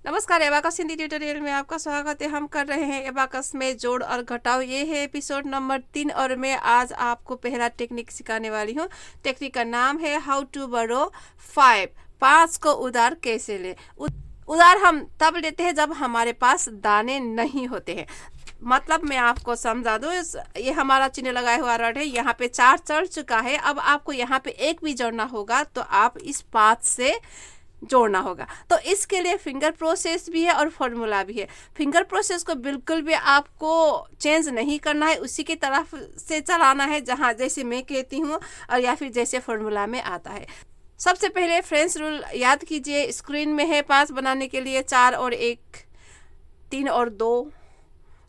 नमस्कार, abacus Hindi tutorial में आपका स्वागत है। हम कर रहे हैं एबाकस में जोड़ और घटाव। ये है एपिसोड नंबर 3 और मैं आज आपको पहला टेक्निक सिखाने वाली हूँ। टेक्निक का नाम है हाउ टू बोरो 5 को उधार कैसे ले। उधार हम तब लेते हैं जब हमारे पास दाने नहीं होते हैं। मतलब मैं आपको समझा दूँ, ये हमारा चिन्ह लगाया हुआ रड है, यहाँ पे 4 चढ़ चुका है। अब आपको यहाँ पे 1 भी जोड़ना होगा तो आप इस 5 से जोड़ना होगा। तो इसके लिए फिंगर प्रोसेस भी है और फॉर्मूला भी है। फिंगर प्रोसेस को बिल्कुल भी आपको चेंज नहीं करना है, उसी की तरफ से चलाना है जहाँ जैसे मैं कहती हूँ और या फिर जैसे फॉर्मूला में आता है। सबसे पहले फ्रेंच रूल याद कीजिए। स्क्रीन में है 5 बनाने के लिए 4 और 1, 3 और 2,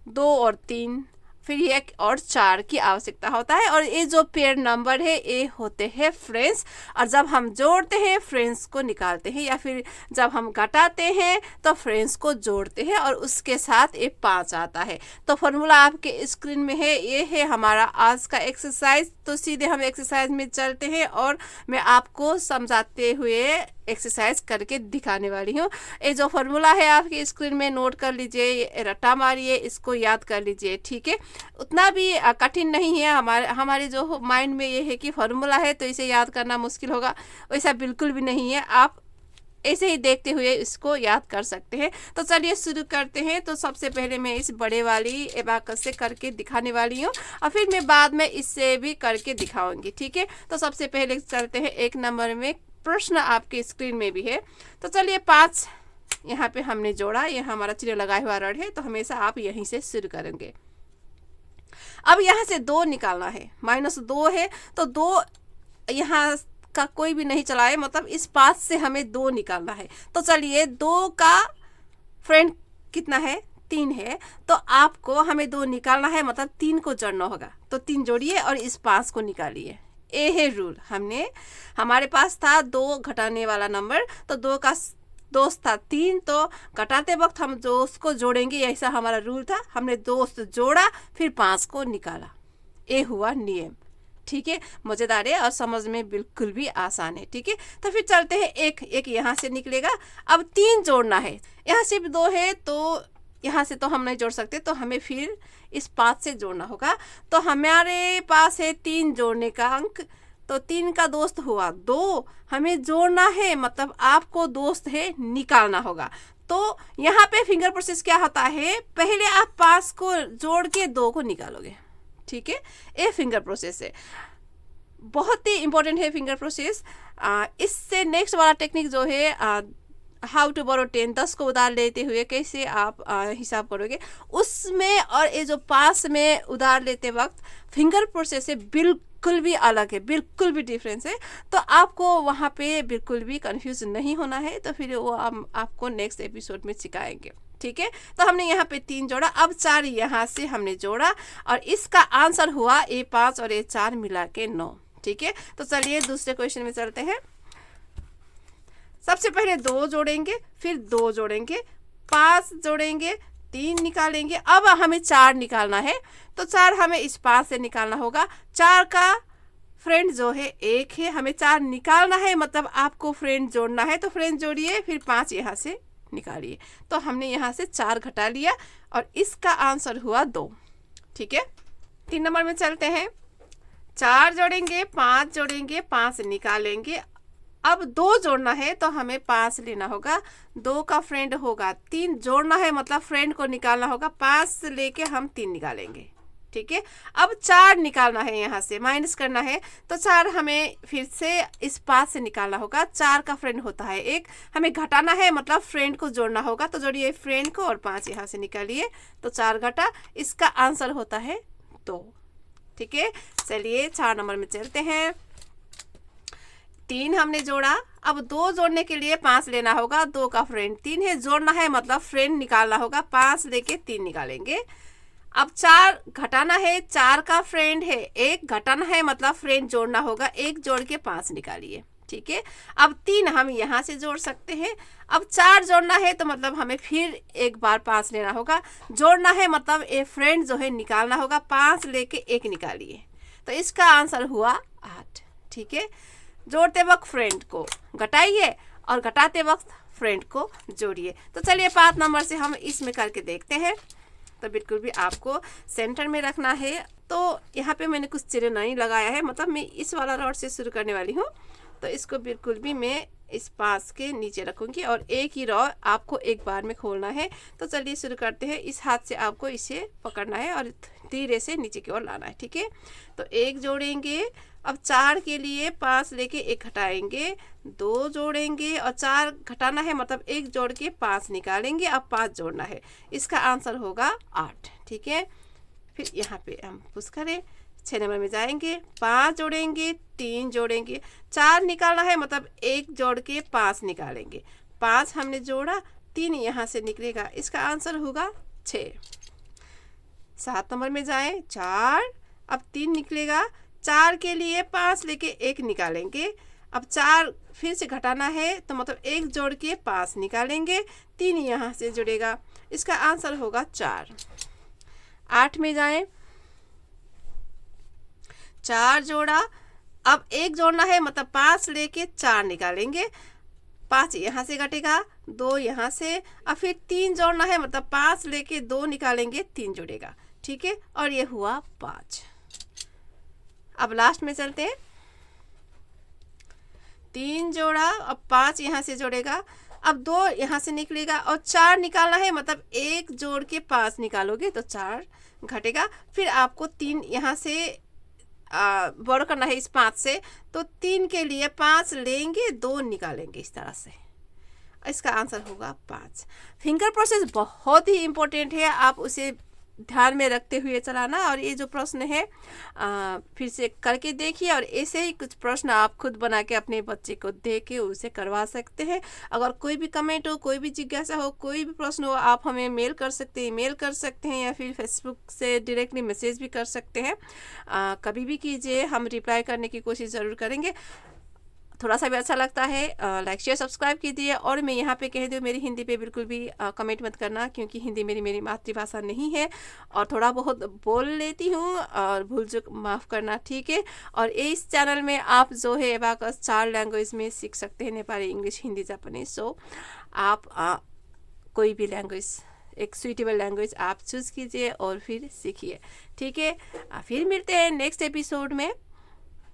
2 और 3, फिर 1 और 4 की आवश्यकता होता है। और ये जो पेयर नंबर है ये होते हैं फ्रेंड्स। और जब हम जोड़ते हैं फ्रेंड्स को निकालते हैं, या फिर जब हम घटाते हैं तो फ्रेंड्स को जोड़ते हैं और उसके साथ ये 5 आता है। तो फॉर्मूला आपके स्क्रीन में है। ये है हमारा आज का एक्सरसाइज। तो सीधे हम एक्सरसाइज में चलते हैं और मैं आपको समझाते हुए एक्सरसाइज करके दिखाने वाली हूँ। ये जो फॉर्मूला है आपकी स्क्रीन में नोट कर लीजिए, रट्टा मारिए, इसको याद कर लीजिए, ठीक है। उतना भी कठिन नहीं है। हमारे जो माइंड में ये है कि फॉर्मूला है तो इसे याद करना मुश्किल होगा, वैसा बिल्कुल भी नहीं है। आप ऐसे ही देखते हुए इसको याद कर सकते हैं। तो चलिए शुरू करते हैं। तो सबसे पहले मैं इस बड़े वाली एबाकस से करके दिखाने वाली हूँ और फिर मैं बाद में इससे भी करके दिखाऊंगी, ठीक है। तो सबसे पहले चलते हैं 1 नंबर में। प्रश्न आपके स्क्रीन में भी है। तो चलिए 5 यहाँ पे हमने जोड़ा। ये हमारा चिन्ह लगाया हुआ रड है, तो हमेशा आप यहीं से शुरू करेंगे। अब यहाँ से 2 निकालना है। -2 है तो 2 यहाँ का कोई भी नहीं चला है, मतलब इस 5 से हमें 2 निकालना है। तो चलिए 2 का फ्रेंड कितना है? 3 है। तो आपको हमें 2 निकालना है, मतलब 3 को जोड़ना होगा। तो 3 जोड़िए और इस 5 को निकालिए। ये है रूल। हमारे पास था 2 घटाने वाला नंबर, तो 2 का दोस्त था 3, तो घटाते वक्त हम दोस्त को जोड़ेंगे, ऐसा हमारा रूल था। हमने दोस्त जोड़ा फिर 5 को निकाला। ये हुआ नियम, ठीक है। मज़ेदार है और समझ में बिल्कुल भी आसान है, ठीक है। तो फिर चलते हैं एक यहाँ से निकलेगा। अब 3 जोड़ना है। यहाँ सिर्फ 2 है तो यहाँ से तो हम नहीं जोड़ सकते, तो हमें फिर इस 5 से जोड़ना होगा। तो हमारे पास है 3 जोड़ने का अंक। तो 3 का दोस्त हुआ 2, हमें जोड़ना है, मतलब आपको दोस्त है निकालना होगा। तो यहाँ पे फिंगर प्रोसेस क्या होता है? पहले आप 5 को जोड़ के 2 को निकालोगे, ठीक है। ये फिंगर प्रोसेस है, बहुत ही इंपॉर्टेंट है फिंगर प्रोसेस। इससे नेक्स्ट वाला टेक्निक जो है हाउ टू बोरो 10 को उधार लेते हुए कैसे आप हिसाब करोगे, उसमें और ये जो 5 में उधार लेते वक्त फिंगर प्रोसेस से बिल्कुल भी अलग है, बिल्कुल भी डिफरेंस है। तो आपको वहाँ पे बिल्कुल भी कंफ्यूज नहीं होना है। तो फिर वो हम आपको नेक्स्ट एपिसोड में सिखाएंगे, ठीक है। तो हमने यहाँ पे 3 जोड़ा। अब 4 यहाँ से हमने जोड़ा और इसका आंसर हुआ ये 5 और ये 4 मिला के 9, ठीक है। तो चलिए दूसरे क्वेश्चन में चलते हैं। सबसे पहले 2 जोड़ेंगे, फिर 2 जोड़ेंगे, 5 जोड़ेंगे, 3 निकालेंगे। अब हमें 4 निकालना है। तो 4 हमें इस 5 से निकालना होगा। 4 का फ्रेंड जो है 1 है, हमें 4 निकालना है, मतलब आपको फ्रेंड जोड़ना है। तो फ्रेंड जोड़िए फिर 5 यहाँ से निकालिए। तो हमने यहाँ से 4 घटा लिया और इसका आंसर हुआ 2, ठीक है। 3 नंबर में चलते हैं। 4 जोड़ेंगे, 5 जोड़ेंगे, 5 निकालेंगे। अब 2 जोड़ना है तो हमें 5 लेना होगा। 2 का फ्रेंड होगा 3, जोड़ना है मतलब फ्रेंड को निकालना होगा। 5 लेके हम 3 निकालेंगे, ठीक है। अब 4 निकालना है, यहाँ से माइनस करना है। तो 4 हमें फिर से इस 5 से निकालना होगा। 4 का फ्रेंड होता है 1, हमें घटाना है, मतलब फ्रेंड को जोड़ना होगा। तो जोड़िए फ्रेंड को और 5 यहाँ से निकालिए। तो 4 घटा, इसका आंसर होता है 2, ठीक है। चलिए 4 नंबर में चलते हैं। 3 हमने जोड़ा। अब 2 जोड़ने के लिए 5 लेना होगा। 2 का फ्रेंड 3 है, जोड़ना है मतलब फ्रेंड निकालना होगा। 5 लेके 3 निकालेंगे। अब 4 घटाना है, 4 का फ्रेंड है 1, घटाना है मतलब फ्रेंड जोड़ना होगा। 1 जोड़ के 5 निकालिए, ठीक है। अब 3 हम यहाँ से जोड़ सकते हैं। अब 4 जोड़ना है तो मतलब हमें फिर एक बार 5 लेना होगा। जोड़ना है मतलब ये फ्रेंड जो है निकालना होगा। 5 लेके 1 निकालिए। तो इसका आंसर हुआ 8, ठीक है। जोड़ते वक्त फ्रेंड को घटाइए और घटाते वक्त फ्रेंड को जोड़िए। तो चलिए 5 नंबर से हम इसमें करके देखते हैं। तो बिल्कुल भी आपको सेंटर में रखना है। तो यहाँ पे मैंने कुछ चिन्ह नहीं लगाया है, मतलब मैं इस वाला रॉड से शुरू करने वाली हूँ। तो इसको बिल्कुल भी मैं इस 5 के नीचे रखूँगी और एक ही रॉ आपको एक बार में खोलना है। तो चलिए शुरू करते हैं। इस हाथ से आपको इसे पकड़ना है और धीरे से नीचे की ओर लाना है, ठीक है। तो 1 जोड़ेंगे, अब 4 के लिए 5 लेके 1 घटाएंगे, 2 जोड़ेंगे और 4 घटाना है, मतलब 1 जोड़ के 5 निकालेंगे, अब 5 जोड़ना है। इसका आंसर होगा 8, ठीक है। फिर यहाँ पे हम पुश करें, 6 नंबर में जाएंगे, 5 जोड़ेंगे, 3 जोड़ेंगे, 4 निकालना है, मतलब 1 जोड़ के 5 निकालेंगे, 5 हमने जोड़ा, 3 यहाँ से निकलेगा, इसका आंसर होगा 6। 7 नंबर में जाएं, 4, अब 3 निकलेगा, 4 के लिए 5 लेके 1 निकालेंगे, अब 4 फिर से घटाना है, तो मतलब 1 जोड़ के 5 निकालेंगे, 3 यहाँ से जुड़ेगा, इसका आंसर होगा 4। 8 में जाएं, 4 जोड़ा, अब 1 जोड़ना है, मतलब 5 लेके 4 निकालेंगे, 5 यहाँ से घटेगा, 2 यहाँ से, अब फिर 3 जोड़ना है, मतलब 5 लेके 2 निकालेंगे, 3 जुड़ेगा, ठीक है। और ये हुआ 5। अब लास्ट में चलते हैं, 3 जोड़ा, अब 5 यहाँ से जोड़ेगा, अब 2 यहाँ से निकलेगा और 4 निकालना है, मतलब 1 जोड़ के 5 निकालोगे तो 4 घटेगा, फिर आपको 3 यहाँ से बोरो करना है इस 5 से, तो 3 के लिए 5 लेंगे, 2 निकालेंगे, इस तरह से इसका आंसर होगा 5। फिंगर प्रोसेस बहुत ही इम्पोर्टेंट है, आप उसे ध्यान में रखते हुए चलाना। और ये जो प्रश्न है फिर से करके देखिए, और ऐसे ही कुछ प्रश्न आप खुद बना के अपने बच्चे को दे के उसे करवा सकते हैं। अगर कोई भी कमेंट हो, कोई भी जिज्ञासा हो, कोई भी प्रश्न हो, आप हमें मेल कर सकते हैं, ईमेल कर सकते हैं, या फिर फेसबुक से डायरेक्टली मैसेज भी कर सकते हैं। कभी भी कीजिए, हम रिप्लाई करने की कोशिश ज़रूर करेंगे। थोड़ा सा भी अच्छा लगता है लाइक शेयर सब्सक्राइब कीजिए। और मैं यहाँ पे कह दूँ, मेरी हिंदी पे बिल्कुल भी कमेंट मत करना, क्योंकि हिंदी मेरी मातृभाषा नहीं है और थोड़ा बहुत बोल लेती हूँ, और भूल चूक माफ़ करना, ठीक है। और इस चैनल में आप जो है एबाकस 4 लैंग्वेज में सीख सकते हैं, नेपाली, इंग्लिश, हिंदी, जापानीज। सो आप कोई भी लैंग्वेज, एक सुइटेबल लैंग्वेज आप चूज़ कीजिए और फिर सीखिए, ठीक है। फिर मिलते हैं नेक्स्ट एपिसोड में,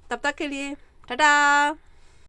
तब तक के लिए टाटा।